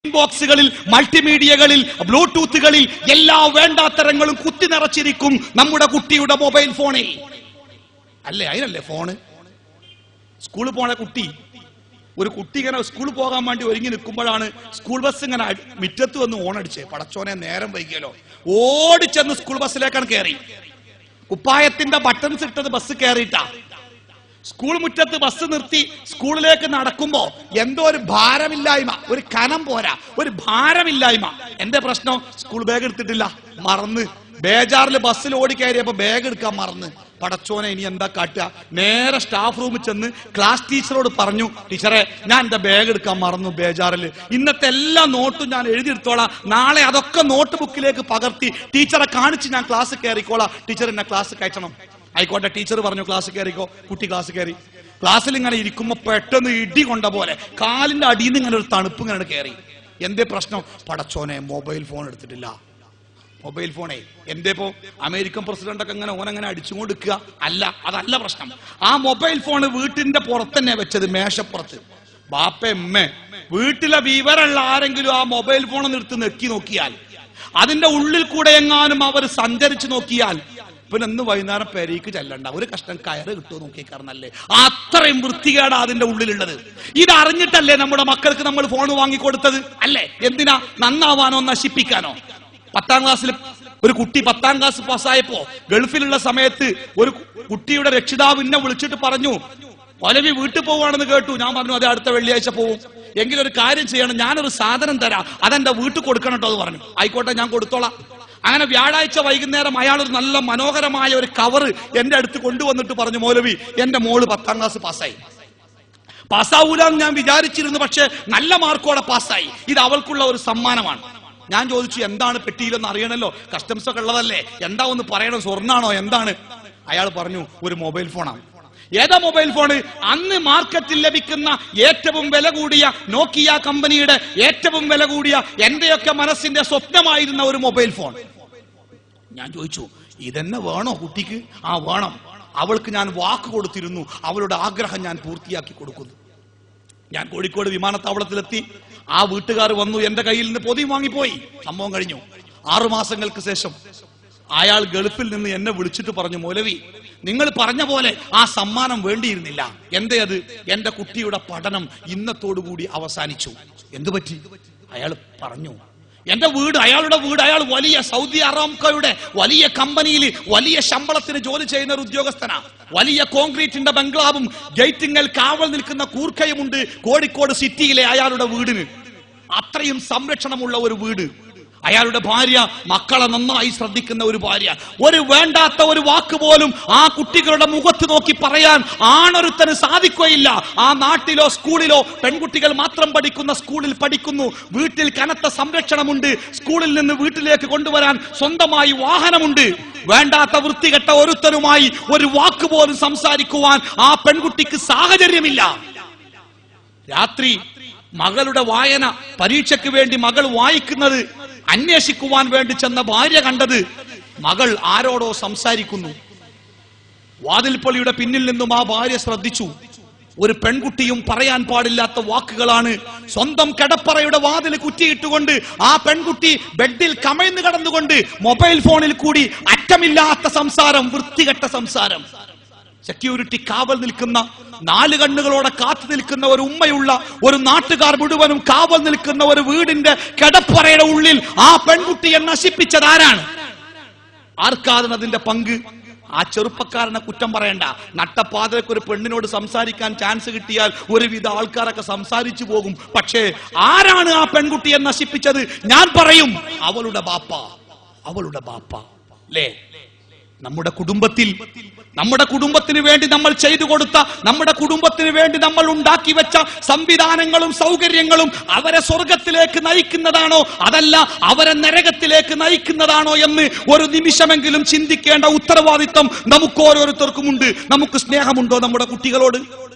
ബോക്സുകളിൽ, മൾട്ടിമീഡിയകളിൽ, ബ്ലൂടൂത്തുകളിൽ എല്ലാ വേണ്ടാത്തരങ്ങളും കുത്തി നിറച്ചിരിക്കും നമ്മുടെ കുട്ടിയുടെ മൊബൈൽ ഫോണിൽ. അല്ലേ? അതിനല്ലേ ഫോണ്. സ്കൂളിൽ പോണ കുട്ടി, ഒരു കുട്ടി ഇങ്ങനെ സ്കൂളിൽ പോകാൻ വേണ്ടി ഒരുങ്ങി നിൽക്കുമ്പോഴാണ് സ്കൂൾ ബസ് ഇങ്ങനെ മുറ്റത്ത് വന്ന് ഓണടിച്ചേ. പടച്ചോനെ, നേരം വൈകിയല്ലോ. ഓടിച്ചെന്ന് സ്കൂൾ ബസ്സിലേക്കാണ് കയറി. കുപ്പായത്തിന്റെ ബട്ടൺസ് ഇട്ടത് ബസ് കയറിയിട്ടാ. സ്കൂൾ മുറ്റത്ത് ബസ് നിർത്തി സ്കൂളിലേക്ക് നടക്കുമ്പോ എന്തോ ഒരു ഭാരമില്ലായ്മ, ഒരു കനം പോരാ, ഒരു ഭാരമില്ലായ്മ. എന്റെ പ്രശ്നം, സ്കൂൾ ബാഗ് എടുത്തിട്ടില്ല, മറന്ന്. ബേജാറിൽ ബസ്സിൽ ഓടി കയറിയപ്പോ ബാഗ് എടുക്കാൻ മറന്ന്. പടച്ചോനെ, ഇനി എന്താ കാട്ടുക? നേരെ സ്റ്റാഫ് റൂമിൽ ചെന്ന് ക്ലാസ് ടീച്ചറോട് പറഞ്ഞു, ടീച്ചറെ, ഞാൻ എന്റെ ബാഗ് എടുക്കാൻ മറന്നു ബേജാറില്. ഇന്നത്തെ എല്ലാ നോട്ടും ഞാൻ എഴുതിയെടുത്തോളാം, നാളെ അതൊക്കെ നോട്ട് ബുക്കിലേക്ക് പകർത്തി ടീച്ചറെ കാണിച്ച് ഞാൻ ക്ലാസ് കയറിക്കോളാം, ടീച്ചർ എന്നെ ക്ലാസ് കയറ്റണം. ആയിക്കോട്ടെ, ടീച്ചർ പറഞ്ഞു ക്ലാസ് കയറിക്കോ. കുട്ടി ക്ലാസ് കയറി. ക്ലാസ്സിൽ ഇങ്ങനെ ഇരിക്കുമ്പോ പെട്ടെന്ന് ഇടി കൊണ്ട പോലെ കാലിന്റെ അടിയിൽ നിന്ന് ഇങ്ങനെ ഒരു തണുപ്പ് ഇങ്ങനെ കയറി. എന്തേ പ്രശ്നം? പടച്ചോനെ, മൊബൈൽ ഫോൺ എടുത്തിട്ടില്ല. മൊബൈൽ ഫോണേ എന്തേ ഇപ്പോ അമേരിക്കൻ പ്രസിഡന്റ് ഒക്കെ ഇങ്ങനെ ഓനങ്ങനെ അടിച്ചുകൊണ്ട് നിൽക്കുക? അല്ല, അതല്ല പ്രശ്നം. ആ മൊബൈൽ ഫോൺ വീട്ടിന്റെ പുറത്തന്നെ വെച്ചത്, മേശപ്പുറത്ത്. ബാപ്പമ്മ വീട്ടിലെ വിവരമുള്ള ആരെങ്കിലും ആ മൊബൈൽ ഫോൺ എടുത്ത് നെക്കി നോക്കിയാൽ, അതിന്റെ ഉള്ളിൽ കൂടെ എങ്ങാനും അവർ സഞ്ചരിച്ചു നോക്കിയാൽ, പിന്നെ ഇന്ന് വൈകുന്നേരം പെരേക്ക് ചെല്ലണ്ട, ഒരു കഷ്ണം കയറ് കിട്ടുമോ നോക്കിക്കാരനല്ലേ. അത്രയും വൃത്തികേടാ അതിന്റെ ഉള്ളിലുള്ളത്. ഇതറിഞ്ഞിട്ടല്ലേ നമ്മുടെ മക്കൾക്ക് നമ്മൾ ഫോൺ വാങ്ങിക്കൊടുത്തത്? അല്ലേ? എന്തിനാ? നന്നാവാനോ നശിപ്പിക്കാനോ? 10ാം ക്ലാസ്സിൽ ഒരു കുട്ടി 10ാം ക്ലാസ് പാസ്സായപ്പോ ഗൾഫിലുള്ള സമയത്ത് ഒരു കുട്ടിയുടെ രക്ഷിതാവ് എന്നെ വിളിച്ചിട്ട് പറഞ്ഞു, ഒലവി വീട്ടിൽ പോവാണെന്ന് കേട്ടു. ഞാൻ പറഞ്ഞു, അതെ, അടുത്ത വെള്ളിയാഴ്ച പോവും. എങ്കിലൊരു കാര്യം ചെയ്യണം, ഞാനൊരു സാധനം തരാം, അതെന്റെ വീട്ടിൽ കൊടുക്കണം കേട്ടോ എന്ന് പറഞ്ഞു. ആയിക്കോട്ടെ, ഞാൻ കൊടുത്തോളാം. അങ്ങനെ വ്യാഴാഴ്ച വൈകുന്നേരം അയാൾ ഒരു നല്ല മനോഹരമായ ഒരു കവറ് എന്റെ അടുത്ത് കൊണ്ടുവന്നിട്ട് പറഞ്ഞു, മൗലവി, എന്റെ മോള് 10ാം ക്ലാസ് പാസ്സായി. പാസ്സാവൂലെന്ന് ഞാൻ വിചാരിച്ചിരുന്നു, പക്ഷെ നല്ല മാർക്കോടെ പാസ്സായി. ഇത് അവൾക്കുള്ള ഒരു സമ്മാനമാണ്. ഞാൻ ചോദിച്ചു, എന്താണ് പെട്ടിയിലെന്ന് അറിയണല്ലോ, കസ്റ്റംസ് ഒക്കെ ഉള്ളതല്ലേ, എന്താ ഒന്ന് പറയണം, സ്വർണ്ണാണോ എന്താണ്? അയാൾ പറഞ്ഞു, ഒരു മൊബൈൽ ഫോണാണ്. ഏതാ മൊബൈൽ ഫോണ്? അന്ന് മാർക്കറ്റിൽ ലഭിക്കുന്ന ഏറ്റവും വില കൂടിയ നോക്കിയ കമ്പനിയുടെ ഏറ്റവും വില കൂടിയ, എന്റെയൊക്കെ മനസ്സിന്റെ സ്വപ്നമായിരുന്ന ഒരു മൊബൈൽ ഫോൺ. ഞാൻ ചോദിച്ചു, ഇതെന്നെ വേണോ കുട്ടിക്ക്? ആ വേണം. അവൾക്ക് ഞാൻ വാക്ക് കൊടുത്തിരുന്നു, അവളുടെ ആഗ്രഹം ഞാൻ പൂർത്തിയാക്കി കൊടുക്കുന്നു. ഞാൻ കോഴിക്കോട് വിമാനത്താവളത്തിലെത്തി. ആ വീട്ടുകാർ വന്നു, എന്റെ കയ്യിൽ നിന്ന് പൊതി വാങ്ങിപ്പോയി. സംഭവം കഴിഞ്ഞു. 6 മാസങ്ങൾക്ക് ശേഷം അയാൾ ഗൾഫിൽ നിന്ന് എന്നെ വിളിച്ചിട്ട് പറഞ്ഞു, മൗലവി, നിങ്ങൾ പറഞ്ഞ പോലെ ആ സമ്മാനം വേണ്ടിയിരുന്നില്ല. എന്തേ അത്? എന്റെ കുട്ടിയുടെ പഠനം ഇന്നത്തോടുകൂടി അവസാനിച്ചു. എന്തു പറ്റി? അയാൾ പറഞ്ഞു, എന്റെ വീട്, അയാളുടെ വീട്, അയാൾ വലിയ സൗദി അറാംകോയുടെ വലിയ കമ്പനിയിൽ വലിയ ശമ്പളത്തിന് ജോലി ചെയ്യുന്ന ഒരു ഉദ്യോഗസ്ഥനാ. വലിയ കോൺക്രീറ്റിന്റെ ബംഗ്ലാവും ഗേറ്റിങ്ങൽ കാവൽ നിൽക്കുന്ന കൂർക്കയുമുണ്ട് കോഴിക്കോട് സിറ്റിയിലെ അയാളുടെ വീടിന്. അത്രയും സംരക്ഷണമുള്ള ഒരു വീട്. അയാളുടെ ഭാര്യ മക്കളെ നന്നായി ശ്രദ്ധിക്കുന്ന ഒരു ഭാര്യ. ഒരു വേണ്ടാത്ത ഒരു വാക്ക് പോലും ആ കുട്ടികളുടെ മുഖത്ത് നോക്കി പറയാൻ ആണൊരുത്തന് സാധിക്കുകയില്ല. ആ നാട്ടിലോ സ്കൂളിലോ പെൺകുട്ടികൾ മാത്രം പഠിക്കുന്ന സ്കൂളിൽ പഠിക്കുന്നു. വീട്ടിൽ കനത്ത സംരക്ഷണമുണ്ട്. സ്കൂളിൽ നിന്ന് വീട്ടിലേക്ക് കൊണ്ടുവരാൻ സ്വന്തമായി വാഹനമുണ്ട്. വേണ്ടാത്ത വൃത്തികെട്ട ഒരുത്തനുമായി ഒരു വാക്ക് പോലും സംസാരിക്കുവാൻ ആ പെൺകുട്ടിക്ക് സാഹചര്യമില്ല. രാത്രി മകളുടെ വായന, പരീക്ഷയ്ക്ക് വേണ്ടി മകൾ വായിക്കുന്നത് അന്വേഷിക്കുവാൻ വേണ്ടി ചെന്ന ഭാര്യ കണ്ടത് മകൾ ആരോടോ സംസാരിക്കുന്നു. വാതിൽപ്പൊളിയുടെ പിന്നിൽ നിന്നും ആ ഭാര്യ ശ്രദ്ധിച്ചു. ഒരു പെൺകുട്ടിയും പറയാൻ പാടില്ലാത്ത വാക്കുകളാണ്. സ്വന്തം കിടപ്പറയുടെ വാതിൽ കുറ്റിയിട്ടുകൊണ്ട് ആ പെൺകുട്ടി ബെഡിൽ കമഴ്ന്നു കിടന്നുകൊണ്ട് മൊബൈൽ ഫോണിൽ കൂടി അറ്റമില്ലാത്ത സംസാരം, വൃത്തികെട്ട സംസാരം. സെക്യൂരിറ്റി കാവൽ നിൽക്കുന്ന, 4 കണ്ണുകളോടെ കാത്തു നിൽക്കുന്ന ഒരു ഉമ്മയുള്ള, ഒരു നാട്ടുകാർ മുഴുവനും കാവൽ നിൽക്കുന്ന ഒരു വീടിന്റെ കിടപ്പറയുടെ ഉള്ളിൽ ആ പെൺകുട്ടിയെ നശിപ്പിച്ചത് ആരാണ്? ആർക്കാണ് അതിന്റെ പങ്ക്? ആ ചെറുപ്പക്കാരനെ കുറ്റം പറയണ്ട. നട്ടപ്പാതിരക്ക് ഒരു പെണ്ണിനോട് സംസാരിക്കാൻ ചാൻസ് കിട്ടിയാൽ ഒരുവിധ ആൾക്കാരൊക്കെ സംസാരിച്ചു പോകും. പക്ഷേ ആരാണ് ആ പെൺകുട്ടിയെ നശിപ്പിച്ചത്? ഞാൻ പറയും, അവളുടെ ബാപ്പ. അവളുടെ ബാപ്പ. അല്ലേ? നമ്മുടെ കുടുംബത്തിന് വേണ്ടി നമ്മൾ ചെയ്തു കൊടുത്ത, നമ്മുടെ കുടുംബത്തിന് വേണ്ടി നമ്മൾ ഉണ്ടാക്കി വെച്ച സംവിധാനങ്ങളും സൗകര്യങ്ങളും അവരെ സ്വർഗത്തിലേക്ക് നയിക്കുന്നതാണോ, അതല്ല അവരെ നരകത്തിലേക്ക് നയിക്കുന്നതാണോ എന്ന് ഒരു നിമിഷമെങ്കിലും ചിന്തിക്കേണ്ട ഉത്തരവാദിത്വം നമുക്ക് ഓരോരുത്തർക്കുമുണ്ട്. നമുക്ക് സ്നേഹമുണ്ടോ നമ്മുടെ കുട്ടികളോട്?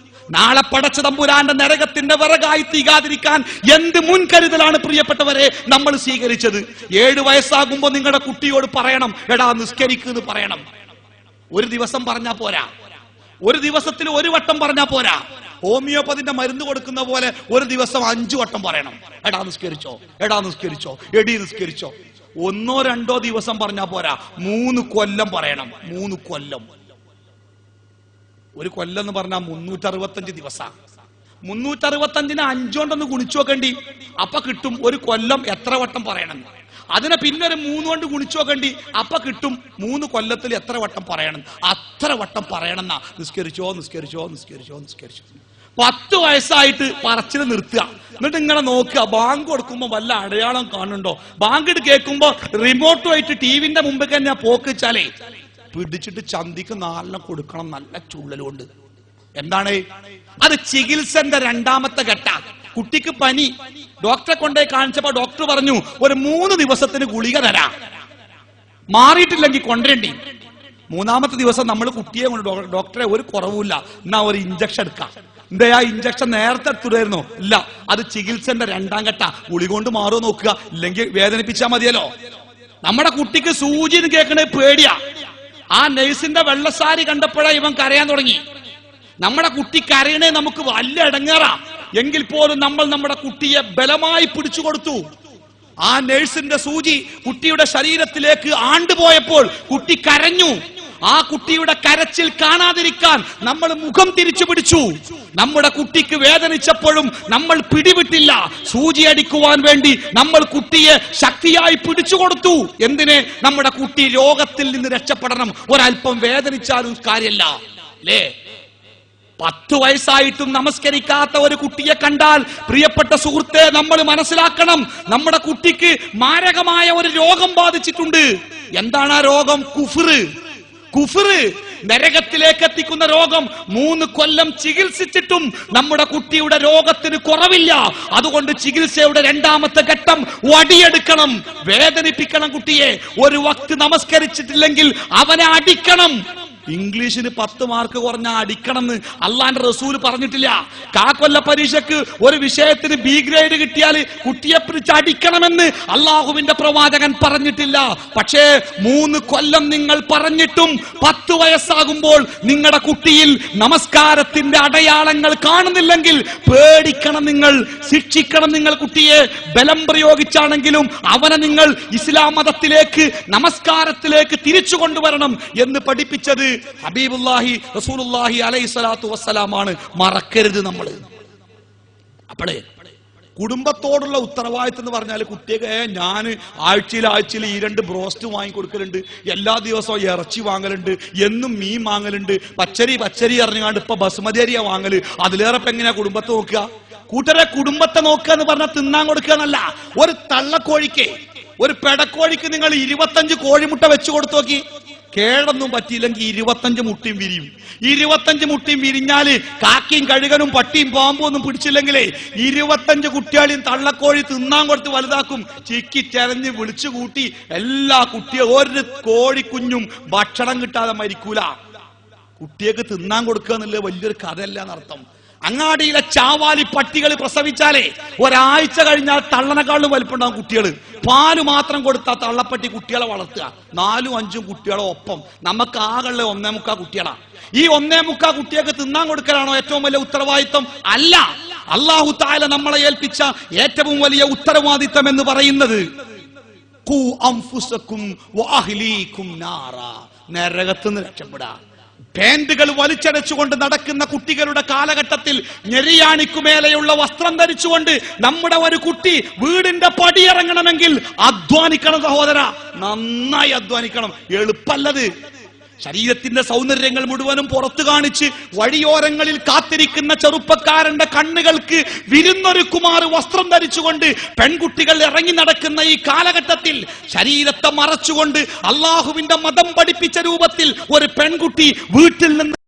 നാളെ പടച്ച തമ്പുരാന്റെ നരകത്തിന്റെ വിറകായി തീരാതിരിക്കാൻ എന്ത് മുൻകരുതലാണ് പ്രിയപ്പെട്ടവരെ നമ്മൾ സ്വീകരിച്ചത്? 7 വയസ്സാകുമ്പോ നിങ്ങളുടെ കുട്ടിയോട് പറയണം, എടാ നിസ്കരിക്കുന്നു പറയണം. ഒരു ദിവസം പറഞ്ഞാ പോരാ, ഒരു ദിവസത്തിൽ 1 വട്ടം പറഞ്ഞാ പോരാ. ഹോമിയോപ്പതിന്റെ മരുന്ന് കൊടുക്കുന്ന പോലെ ഒരു ദിവസം 5 വട്ടം പറയണം. എടാ നിസ്കരിച്ചോ, എടാ നിസ്കരിച്ചോ, എടി നിസ്കരിച്ചോ. 1-2 ദിവസം പറഞ്ഞാ പോരാ, 3 കൊല്ലം പറയണം. 3 കൊല്ലം. ഒരു കൊല്ലം എന്ന് പറഞ്ഞാൽ 365 ദിവസം. 365ന് 5 കൊണ്ടൊന്ന് ഗുണിച്ചു നോക്കണ്ടി, അപ്പൊ കിട്ടും ഒരു കൊല്ലം എത്ര വട്ടം പറയണം. അതിനെ പിന്നെ ഒരു 3 കൊണ്ട് ഗുണിച്ചു നോക്കണ്ടി, അപ്പൊ കിട്ടും 3 കൊല്ലത്തിൽ എത്ര വട്ടം പറയണം. അത്ര വട്ടം പറയണം എന്നാ. നിസ്കരിച്ചോ നിസ്കരിച്ചോ നിസ്കരിച്ചോ നിസ്കരിച്ചോ. 10 വയസ്സായിട്ട് പറച്ചിൽ നിർത്തുക. എന്നിട്ട് ഇങ്ങനെ നോക്കുക, ബാങ്ക് കൊടുക്കുമ്പോ വല്ല അടയാളം കാണുന്നുണ്ടോ. ബാങ്ക് കേൾക്കുമ്പോ റിമോട്ടുമായിട്ട് ടിവിന്റെ മുമ്പ് തന്നെ പോക്കിച്ചാലേ പിടിച്ചിട്ട് ചന്തിക്ക് 4 കൊടുക്കണം, നല്ല ചുള്ളലുണ്ട്. എന്താണ് അത്? ചികിത്സന്റെ 2ാമത്തെ ഘട്ട. കുട്ടിക്ക് പനി, ഡോക്ടറെ കൊണ്ടേ കാണിച്ചപ്പോ ഡോക്ടർ പറഞ്ഞു ഒരു 3 ദിവസത്തിന് ഗുളിക തരാം, മാറിയിട്ടില്ലെങ്കിൽ കൊണ്ടേണ്ടി. 3ാമത്തെ ദിവസം നമ്മൾ കുട്ടിയെ കൊണ്ട് ഡോക്ടറെ ഒരു കുറവുമില്ല, എന്നാ ഒരു ഇഞ്ചക്ഷൻ എടുക്കാം. എന്താ ആ ഇഞ്ചക്ഷൻ നേരത്തെ എടുത്തുണ്ടായിരുന്നോ? ഇല്ല, അത് ചികിത്സന്റെ 2ാം ഘട്ട. ഗുളിക കൊണ്ട് മാറുമോ നോക്കുക, ഇല്ലെങ്കിൽ വേദനിപ്പിച്ചാൽ മതിയല്ലോ. നമ്മുടെ കുട്ടിക്ക് സൂചി കേൾക്കണേ പേടിയാ. ആ നഴ്സിന്റെ വെള്ളസാരി കണ്ടപ്പോഴേ ഇവൻ കരയാൻ തുടങ്ങി. നമ്മുടെ കുട്ടി കരയണേ നമുക്ക് വലിയ ഇടങ്ങേറാ. എങ്കിൽ പോലും നമ്മൾ നമ്മുടെ കുട്ടിയെ ബലമായി പിടിച്ചു കൊടുത്തു. ആ നഴ്സിന്റെ സൂചി കുട്ടിയുടെ ശരീരത്തിലേക്ക് ആണ്ടുപോയപ്പോൾ കുട്ടി കരഞ്ഞു. ആ കുട്ടിയുടെ കരച്ചിൽ കാണാതിരിക്കാൻ നമ്മൾ മുഖം തിരിച്ചു പിടിച്ചു. നമ്മുടെ കുട്ടിക്ക് വേദനിച്ചപ്പോഴും നമ്മൾ പിടിവിട്ടില്ല. സൂചി അടിക്കുവാൻ വേണ്ടി നമ്മൾ കുട്ടിയെ ശക്തിയായി പിടിച്ചു കൊടുത്തു. എന്തിനെ? നമ്മുടെ കുട്ടി രോഗത്തിൽ നിന്ന് രക്ഷപ്പെടണം. ഒരല്പം വേദനിച്ചാലും കാര്യമല്ല അല്ലേ? 10 വയസ്സായിട്ടും നമസ്കരിക്കാത്ത ഒരു കുട്ടിയെ കണ്ടാൽ പ്രിയപ്പെട്ട സുഹൃത്തെ നമ്മൾ മനസ്സിലാക്കണം, നമ്മുടെ കുട്ടിക്ക് മാരകമായ ഒരു രോഗം ബാധിച്ചിട്ടുണ്ട്. എന്താണ് ആ രോഗം? കുഫ്റ്, നരകത്തിലേക്ക് എത്തിക്കുന്ന രോഗം. 3 കൊല്ലം ചികിത്സിച്ചിട്ടും നമ്മുടെ കുട്ടിയുടെ രോഗത്തിന് കുറവില്ല. അതുകൊണ്ട് ചികിത്സയുടെ 2ാമത്തെ ഘട്ടം വടിയെടുക്കണം, വേദനിപ്പിക്കണം കുട്ടിയെ. ഒരു വക്ത് നമസ്കരിച്ചിട്ടില്ലെങ്കിൽ അവനെ അടിക്കണം. ഇംഗ്ലീഷിന് 10 മാർക്ക് കുറഞ്ഞ അടിക്കണം എന്ന് അള്ളാന്റെ റസൂൽ പറഞ്ഞിട്ടില്ല. കാക്കൊല്ല പരീക്ഷയ്ക്ക് ഒരു വിഷയത്തിന് B ഗ്രേഡ് കിട്ടിയാൽ കുട്ടിയെ പിടിച്ച് അടിക്കണമെന്ന് അള്ളാഹുവിന്റെ പ്രവാചകൻ പറഞ്ഞിട്ടില്ല. പക്ഷേ 3 കൊല്ലം നിങ്ങൾ പറഞ്ഞിട്ടും 10 വയസ്സാകുമ്പോൾ നിങ്ങളുടെ കുട്ടിയിൽ നമസ്കാരത്തിന്റെ അടയാളങ്ങൾ കാണുന്നില്ലെങ്കിൽ പേടിക്കണം, നിങ്ങൾ ശിക്ഷിക്കണം. നിങ്ങൾ കുട്ടിയെ ബലം പ്രയോഗിച്ചാണെങ്കിലും അവനെ നിങ്ങൾ ഇസ്ലാം മതത്തിലേക്ക്, നമസ്കാരത്തിലേക്ക് തിരിച്ചു കൊണ്ടുവരണം എന്ന് പഠിപ്പിച്ചത് ഹബീബുല്ലാഹി റസൂലുള്ളാഹി അലൈഹി സ്വലാത്തു വസ്സലാമാണ്. മറക്കരുത് നമ്മൾ. അപ്പോഴേ കുടുംബത്തോടുള്ള ഉത്തരവാദിത്തം എന്ന് പറഞ്ഞാൽ കുട്ടിയൊക്കെ ഞാൻ ആഴ്ചയിൽ 2 ബ്രോസ്റ്റ് വാങ്ങിക്കൊടുക്കലുണ്ട്, എല്ലാ ദിവസവും ഇറച്ചി വാങ്ങലുണ്ട്, എന്നും മീൻ വാങ്ങലുണ്ട്, പച്ചരി അറിഞ്ഞാണ്ട് ഇപ്പൊ ബസുമതി അരിയാ വാങ്ങല്. അതിലേറെ ഇപ്പൊ എങ്ങനെയാ കുടുംബത്തെ നോക്കുക? കൂട്ടരെ കുടുംബത്തെ നോക്കുക എന്ന് പറഞ്ഞാൽ തിന്നാൻ കൊടുക്കുക എന്നല്ല. ഒരു തള്ളക്കോഴിക്ക്, ഒരു പെടക്കോഴിക്ക് നിങ്ങൾ 25 കോഴിമുട്ട വെച്ചു കൊടുത്തു നോക്കി, കേടൊന്നും പറ്റിയില്ലെങ്കിൽ 25 മുട്ടയും വിരിയും. 25 മുട്ടയും വിരിഞ്ഞാല് കാക്കയും കഴുകനും പട്ടിയും പാമ്പും ഒന്നും പിടിച്ചില്ലെങ്കിലേ 25 കുട്ടികളെയും തള്ളക്കോഴി തിന്നാൻ കൊടുത്ത് വലുതാക്കും. ചിക്കി ചെരഞ്ഞ് വിളിച്ചു കൂട്ടി എല്ലാ കുട്ടിയെ, ഒരു കോഴിക്കുഞ്ഞും ഭക്ഷണം കിട്ടാതെ മരിക്കൂല. കുട്ടിയൊക്കെ തിന്നാൻ കൊടുക്കുക എന്നുള്ളത് വലിയൊരു കഥയല്ല എന്നർത്ഥം. അങ്ങാടിയിലെ ചാവാലി പട്ടികൾ പ്രസവിച്ചാലേ ഒരാഴ്ച കഴിഞ്ഞാൽ തള്ളനെക്കാളും വലിപ്പുണ്ടാവും കുട്ടികൾ. പാല് മാത്രം കൊടുത്താൽ തള്ളപ്പട്ടി കുട്ടികളെ വളർത്തുക. 4-5 കുട്ടികളെ ഒപ്പം. നമുക്ക് ആകെയുള്ള 1.25 കുട്ടികളാ. ഈ 1.25 കുട്ടികൾക്ക് തിന്നാൻ കൊടുക്കലാണോ ഏറ്റവും വലിയ ഉത്തരവാദിത്വം? അല്ല. അല്ലാഹു തആല നമ്മളെ ഏൽപ്പിച്ച ഏറ്റവും വലിയ ഉത്തരവാദിത്വം എന്ന് പറയുന്നത് ഖൂ അൻഫുസകും വഅഹ്ലീകും നാറാ, നരകത്തിൽ നിന്ന് രക്ഷപ്പെടാ. പാന്റുകൾ വലിച്ചടച്ചുകൊണ്ട് നടക്കുന്ന കുട്ടികളുടെ കാലഘട്ടത്തിൽ ഞെരിയാണിക്കുമേലെയുള്ള വസ്ത്രം ധരിച്ചുകൊണ്ട് നമ്മുടെ ഒരു കുട്ടി വീടിന്റെ പടിയിറങ്ങണമെങ്കിൽ അധ്വാനിക്കണം സഹോദര, നന്നായി അധ്വാനിക്കണം. എളുപ്പല്ലത്. ശരീരത്തിന്റെ സൗന്ദര്യങ്ങൾ മുഴുവനും പുറത്തു കാണിച്ച് വഴിയോരങ്ങളിൽ കാത്തിരിക്കുന്ന ചെറുപ്പക്കാരന്റെ കണ്ണുകൾക്ക് വിരുന്നൊരുക്കുമാറ് വസ്ത്രം ധരിച്ചുകൊണ്ട് പെൺകുട്ടികൾ ഇറങ്ങി നടക്കുന്ന ഈ കാലഘട്ടത്തിൽ ശരീരത്തെ മറച്ചുകൊണ്ട് അള്ളാഹുവിന്റെ മതം പഠിപ്പിച്ച രൂപത്തിൽ ഒരു പെൺകുട്ടി വീട്ടിൽ നിന്ന്